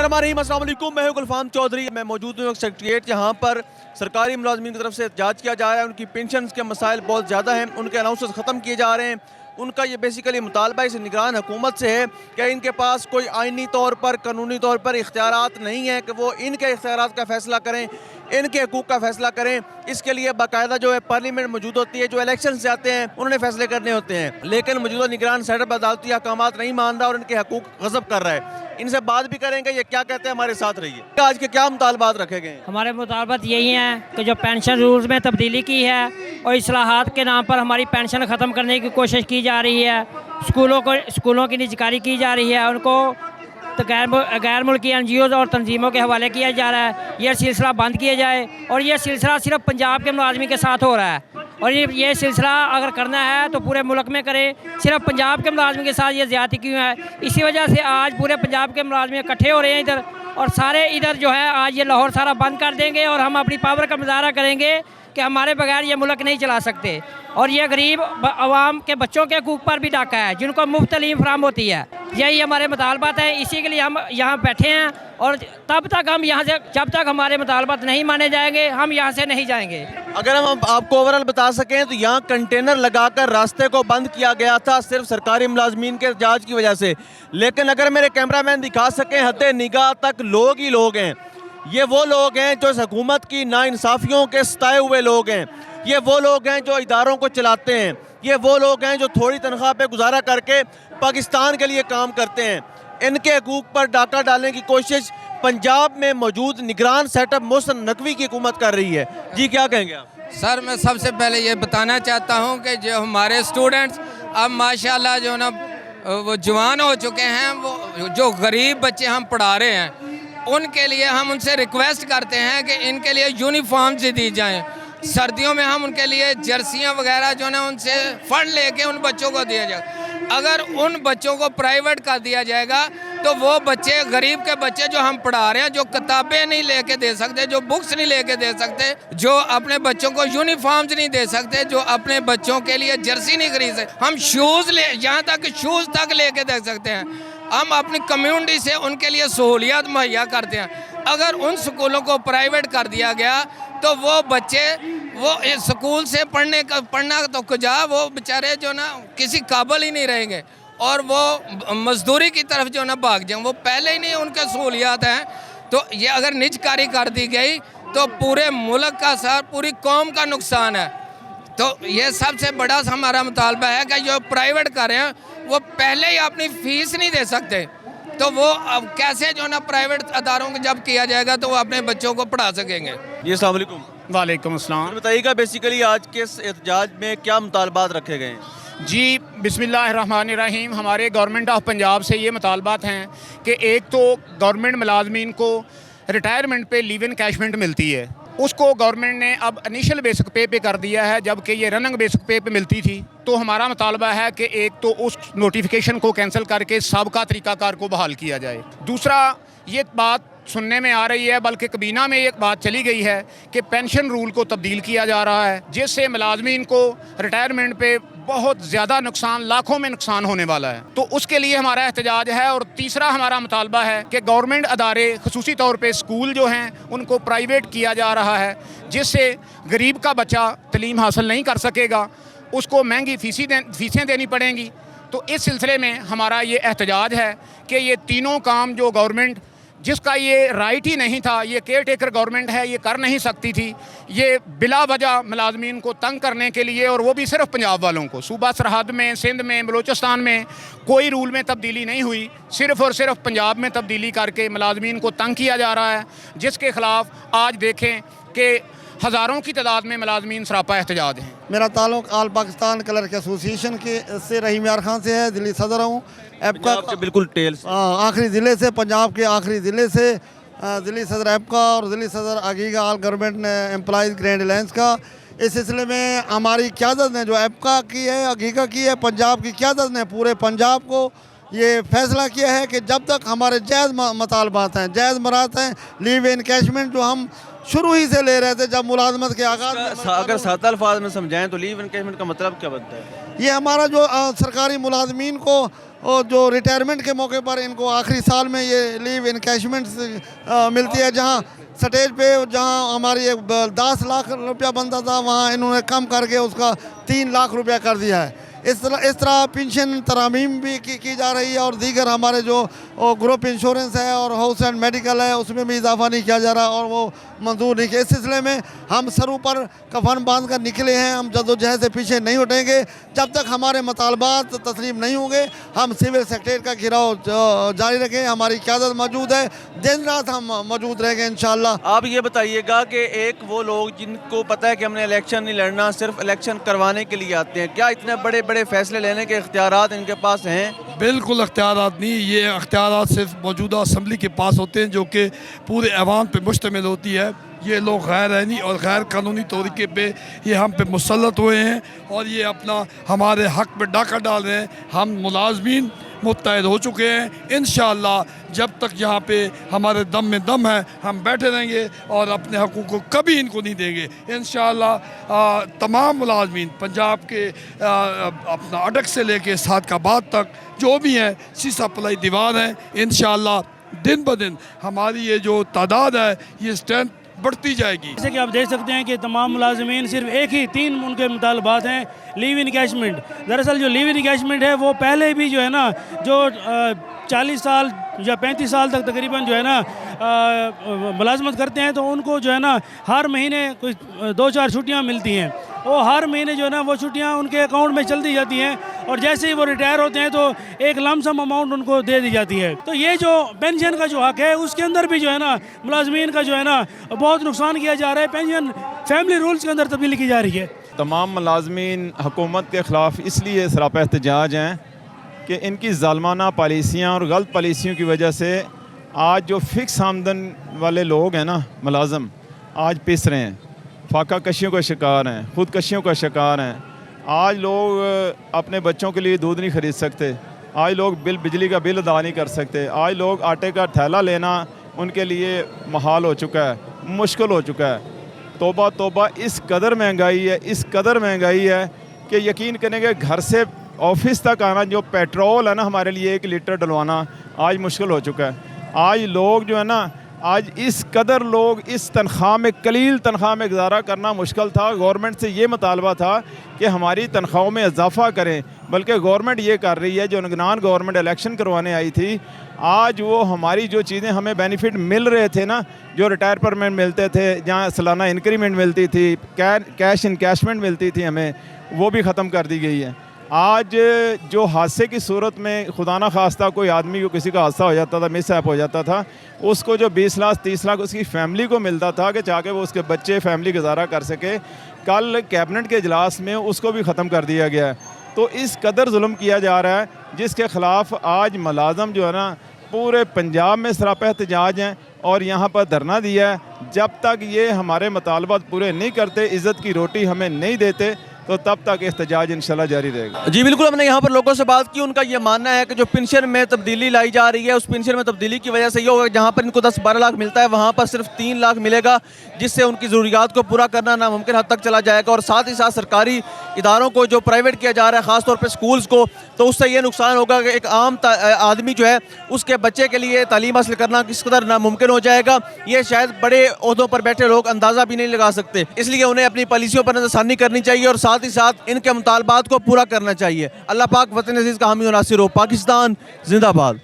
बिस्मिल्लाहिर्रहमानिर्रहीम, अस्सलाम वालेकुम। मैं हूं गुलफाम चौधरी। मैं मौजूद हूं सेक्रेटेरिएट, जहां पर सरकारी मुलाजमीन की तरफ से एहतजाज किया जा रहा है। उनकी पेंशन के मसाइल बहुत ज़्यादा हैं, उनके अलाउंसेस ख़त्म किए जा रहे हैं। उनका ये बेसिकली मुतालबा इस निगरान हुकूमत से है कि इनके पास कोई आइनी तौर पर, कानूनी तौर पर इख्तियारात नहीं है कि वो इनके इख्तियारात का फ़ैसला करें, इनके हकूक़ का फ़ैसला करें। इसके लिए बाकायदा जो है पार्लियामेंट मौजूद होती है, जो इलेक्शन से आते हैं उन्होंने फ़ैसले करने होते हैं। लेकिन मौजूदा निगरान सेटअप अदालती अहकामात नहीं मान रहा और इनके हकूक़ गज़ब कर रहा है। इनसे बात भी करेंगे, ये क्या कहते हैं, हमारे साथ रहिए। आज के क्या मुतालबात रखे गए हैं? हमारे मुतालबात यही हैं कि जो पेंशन रूल्स में तब्दीली की है और इस्लाहात के नाम पर हमारी पेंशन ख़त्म करने की कोशिश की जा रही है। स्कूलों की निजकारी की जा रही है, उनको तो गैर मुल्की NGOs और तंजीमों के हवाले किया जा रहा है। यह सिलसिला बंद किया जाए और यह सिलसिला सिर्फ पंजाब के मुलाजमी के साथ हो रहा है और ये सिलसिला अगर करना है तो पूरे मुल्क में करे। सिर्फ पंजाब के मुलाजमी के साथ ये ज़्यादती क्यों है? इसी वजह से आज पूरे पंजाब के मुलाजमी इकट्ठे हो रहे हैं इधर, और सारे इधर जो है आज ये लाहौर सारा बंद कर देंगे और हम अपनी पावर का मुजाहरा करेंगे कि हमारे बगैर ये मुल्क नहीं चला सकते। और ये गरीब आवाम के बच्चों के हकूक़ पर भी डाका है, जिनको मुफ्त तालीम फराहम होती है। यही हमारे मुतालबात हैं, इसी के लिए हम यहाँ बैठे हैं और तब तक हम यहाँ से, जब तक हमारे मुतालबात नहीं माने जाएंगे, हम यहाँ से नहीं जाएंगे। अगर हम आपको ओवरऑल बता सकें तो यहाँ कंटेनर लगाकर रास्ते को बंद किया गया था सिर्फ सरकारी मुलाजमीन के एहतजाज की वजह से। लेकिन अगर मेरे कैमरामैन दिखा सकें, हद निगाह तक लोग ही लोग हैं। ये वो लोग हैं जो इस हुकूमत की नाइंसाफ़ियों के सताए हुए लोग हैं। ये वो लोग हैं जो इदारों को चलाते हैं। ये वो लोग हैं जो थोड़ी तनख्वाह पे गुजारा करके पाकिस्तान के लिए काम करते हैं। इनके हकूक़ पर डाका डालने की कोशिश पंजाब में मौजूद निगरान सेटअप मोहसिन नकवी की हुकूमत कर रही है। जी क्या कहेंगे आप? सर, मैं सबसे पहले ये बताना चाहता हूँ कि जो हमारे स्टूडेंट्स अब माशाल्लाह जो ना वो जवान हो चुके हैं, वो जो गरीब बच्चे हम पढ़ा रहे हैं उनके लिए हम उनसे रिक्वेस्ट करते हैं कि इनके लिए यूनिफॉर्म से दी जाएं। सर्दियों में हम उनके लिए जर्सियाँ वगैरह जो ना उनसे फंड लेके उन बच्चों को दिया जाए। अगर उन बच्चों को प्राइवेट कर दिया जाएगा तो वो बच्चे, गरीब के बच्चे जो हम पढ़ा रहे हैं, जो किताबें नहीं लेके दे सकते, जो बुक्स नहीं लेके दे सकते, जो अपने बच्चों को यूनिफॉर्म्स नहीं दे सकते, जो अपने बच्चों के लिए जर्सी नहीं खरीद सकते, हम शूज़ ले, यहाँ तक शूज़ तक लेके दे सकते हैं। हम अपनी कम्युनिटी से उनके लिए सहूलियत मुहैया करते हैं। अगर उन स्कूलों को प्राइवेट कर दिया गया तो वो बच्चे वो इस स्कूल से पढ़ना तो कुजा, वो बेचारे जो ना किसी काबिल ही नहीं रहेंगे और वो मजदूरी की तरफ जो ना भाग जाएं। वो पहले ही नहीं उनके सहूलियात हैं, तो ये अगर निजकारी कर दी गई तो पूरे मुल्क का सर, पूरी कौम का नुकसान है। तो ये सबसे बड़ा हमारा मुतालबा है कि जो प्राइवेट कर रहे हैं वो पहले ही अपनी फ़ीस नहीं दे सकते, तो वो अब कैसे जो ना प्राइवेट अदारों को जब किया जाएगा तो वो अपने बच्चों को पढ़ा सकेंगे। जी अस्सलाम वालेकुम। वालेकुम अस्सलाम। बताइएगा बेसिकली आज के इस एहतजाज में क्या मुतालबात रखे गए हैं? जी बिस्मिल्लाहिर्रहमानिर्रहीम। हमारे गवर्नमेंट ऑफ पंजाब से ये मुतालबात हैं कि एक तो गवर्नमेंट मुलाजमीन को रिटायरमेंट पे लीव इन कैशमेंट मिलती है, उसको गवर्नमेंट ने अब इनिशियल बेसिक पे कर दिया है, जबकि ये रनिंग बेसिक पे मिलती थी। तो हमारा मुतालबा है कि एक तो उस नोटिफिकेशन को कैंसिल करके सबका तरीक़ाकार को बहाल किया जाए। दूसरा, ये बात सुनने में आ रही है, बल्कि कबीना में एक बात चली गई है कि पेंशन रूल को तब्दील किया जा रहा है, जिससे मुलाजमीन को रिटायरमेंट पे बहुत ज़्यादा नुकसान, लाखों में नुकसान होने वाला है। तो उसके लिए हमारा एहतजाज है। और तीसरा हमारा मुतालबा है कि गवर्नमेंट अदारे, खुसूसी तौर पे स्कूल जो हैं उनको प्राइवेट किया जा रहा है, जिससे गरीब का बच्चा तलीम हासिल नहीं कर सकेगा, उसको महंगी फ़ीसें देनी पड़ेंगी। तो इस सिलसिले में हमारा ये एहतजाज है कि ये तीनों काम जो गवर्नमेंट, जिसका ये राइट ही नहीं था, ये केयर टेकर गवर्नमेंट है, ये कर नहीं सकती थी, ये बिला वजह मुलाजमीन को तंग करने के लिए, और वो भी सिर्फ पंजाब वालों को, सूबा सरहद में, सिंध में, बलोचिस्तान में कोई रूल में तब्दीली नहीं हुई, सिर्फ़ और सिर्फ पंजाब में तब्दीली करके मुलाजमीन को तंग किया जा रहा है, जिसके ख़िलाफ़ आज देखें कि हज़ारों की तादाद में मुलाजमीन सरापा एहतजाज हैं। मेरा ताल्लुक़ आल पाकिस्तान कलर के एसोसिएशन के से रहीम यार खान से है, दिल्ली सदर हूँ। आपके बिल्कुल टेल आखिरी ज़िले से, पंजाब के आखिरी ज़िले से, दिल्ली सदर एपका और दिल्ली सदर आगीगा आल गवर्नमेंट एम्प्लॉइज़ ग्रैंड अलायंस का। इस सिलसिले में हमारी क़यादत ने, जो एपका की है, आगीगा की है, पंजाब की क़यादत ने पूरे पंजाब को ये फ़ैसला किया है कि जब तक हमारे जायज़ मतालबात हैं, जायज़ मरात हैं, लीव इन कैशमेंट जो हम शुरू ही से ले रहे थे जब मुलाजमत के आगाज में। अगर सादा अल्फाज में समझाएं तो लीव एनकैशमेंट का मतलब क्या बनता है? ये हमारा जो सरकारी मुलाजमीन को और जो रिटायरमेंट के मौके पर इनको आखिरी साल में ये लीव इनकैशमेंट मिलती है, जहाँ स्टेज पे जहाँ हमारी 10 लाख रुपया बनता था वहाँ इन्होंने कम करके उसका 3 लाख रुपया कर दिया है। इस तरह पेंशन तरामीम भी की जा रही है, और दीगर हमारे जो ग्रुप इंश्योरेंस है और हाउस एंड मेडिकल है उसमें भी इजाफा नहीं किया जा रहा, और वो मंजूर नहीं किया। इस सिलसिले में हम सर ऊपर कफन बांध कर निकले हैं। हम जद्दोजहद से पीछे नहीं हटेंगे जब तक हमारे मुतालबात तस्लीम नहीं होंगे। हम सिविल सेक्रेटरी का घिराव जारी रखें, हमारी क़यादत मौजूद है, दिन रात हम मौजूद रहेंगे इंशाअल्लाह। आप ये बताइएगा कि एक वो लोग जिनको पता है कि हमने इलेक्शन नहीं लड़ना, सिर्फ इलेक्शन करवाने के लिए आते हैं, क्या इतने बड़े बड़े फैसले लेने के इख्तियारात इनके पास हैं? बिल्कुल इख्तियारात नहीं, ये इख्तियारात सिर्फ मौजूदा असम्बली के पास होते हैं जो कि पूरे ऐवान पे मुश्तमिल होती है। ये लोग गैर आइनी और गैर कानूनी तरीके पे ये हम पे मुसल्लत हुए हैं और ये अपना हमारे हक़ में डाका डाल रहे हैं। हम मुलाजमीन मुत्तहद हो चुके हैं। इंशाअल्लाह जब तक यहाँ पे हमारे दम में दम है हम बैठे रहेंगे और अपने हक़ों को कभी इनको नहीं देंगे। इंशाअल्लाह तमाम मुलाजमीन पंजाब के अपना अटक से लेके सादकाबाद तक जो भी हैं, सीसा पलाई दीवार हैं, इंशाअल्लाह दिन ब दिन हमारी ये जो तादाद है ये स्ट्रेंथ बढ़ती जाएगी। जैसे कि आप देख सकते हैं कि तमाम मुलाजमीन सिर्फ एक ही 3 उनके मुतालबात हैं, लीव इनकैशमेंट। दरअसल जो लीव इनकैशमेंट है वो पहले भी जो है ना, जो 40 साल या 35 साल तक तकरीबन जो है ना मुलाजमत करते हैं, तो उनको जो है ना हर महीने कुछ 2-4 छुट्टियाँ मिलती हैं। वो हर महीने जो है ना वो छुट्टियाँ उनके अकाउंट में चलती जाती हैं, और जैसे ही वो रिटायर होते हैं तो एक लमसम अमाउंट उनको दे दी जाती है। तो ये जो पेंशन का जो हक़ है उसके अंदर भी जो है ना मुलाजमीन का जो है ना बहुत नुकसान किया जा रहा है। पेंशन फैमिली रूल्स के अंदर तब्दीली की जा रही है। तमाम मुलाजमीन हुकूमत के ख़िलाफ़ इसलिए सरापा एहतजाज हैं कि इनकी ज़ालमाना पॉलिसियाँ और गलत पॉलिसियों की वजह से आज जो फ़िक्स आमदन वाले लोग हैं ना मुलाजम, आज पिस रहे हैं, फाका कशियों का शिकार हैं, ख़ुदकशियों का शिकार हैं। आज लोग अपने बच्चों के लिए दूध नहीं ख़रीद सकते, आज लोग बिजली का बिल अदा नहीं कर सकते, आज लोग आटे का थैला लेना उनके लिए महाल हो चुका है, मुश्किल हो चुका है। तौबा तौबा, इस कदर महंगाई है, इस कदर महंगाई है कि यकीन करेंगे घर से ऑफिस तक आना, जो पेट्रोल है ना हमारे लिए 1 लीटर डलवाना आज मुश्किल हो चुका है। आज लोग जो है ना, आज इस कदर लोग इस तनख्वाह में, कलील तनख्वाह में गुजारा करना मुश्किल था। गवर्नमेंट से ये मुतालबा था कि हमारी तनख्वाहों में इजाफ़ा करें, बल्कि गवर्नमेंट ये कर रही है, जो निगरान गवर्नमेंट इलेक्शन करवाने आई थी, आज वो हमारी जो चीज़ें हमें बेनिफिट मिल रहे थे ना, जो रिटायर पर मिलते थे, जहाँ सालाना इंक्रीमेंट मिलती थी, कैश इनकैशमेंट मिलती थी, हमें वो भी ख़त्म कर दी गई है। आज जो हादसे की सूरत में खुदा न खास्ता कोई आदमी को किसी का हादसा हो जाता था, मिसहैप हो जाता था, उसको जो 20 लाख 30 लाख उसकी फ़ैमिली को मिलता था कि जाके वो उसके बच्चे फैमिली गुजारा कर सके, कल कैबिनेट के इजलास में उसको भी ख़त्म कर दिया गया है। तो इस कदर जुल्म किया जा रहा है, जिसके ख़िलाफ़ आज मुलाजम जो है ना पूरे पंजाब में सरापा एहतजाज हैं और यहाँ पर धरना दिया है। जब तक ये हमारे मुतालबात पूरे नहीं करते, इज़्ज़त की रोटी हमें नहीं देते, तो तब तक एहतजाज इंशाल्लाह जारी रहेगा। जी बिल्कुल, हमने यहाँ पर लोगों से बात की, उनका ये मानना है कि जो पेंशन में तब्दीली लाई जा रही है, उस पेंशन में तब्दीली की वजह से ये होगा, जहाँ पर इनको 10-12 लाख मिलता है वहाँ पर सिर्फ 3 लाख मिलेगा, जिससे उनकी ज़रूरियात को पूरा करना नामुमकिन हद तक चला जाएगा। और साथ ही साथ सरकारी इदारों को जो प्राइवेट किया जा रहा है, ख़ास तौर पर स्कूल्स को, तो उससे ये नुकसान होगा कि एक आम आदमी जो है उसके बच्चे के लिए तालीम हासिल करना किस कदर नामुमकिन हो जाएगा, ये शायद बड़े ओहदों पर बैठे लोग अंदाज़ा भी नहीं लगा सकते। इसलिए उन्हें अपनी पॉलिसियों पर नज़रसानी करनी चाहिए और साथ ही साथ इनके मुतालबात को पूरा करना चाहिए। अल्लाह पाक वतन अज़ीज़ का हामी और नासिर हो। पाकिस्तान जिंदाबाद।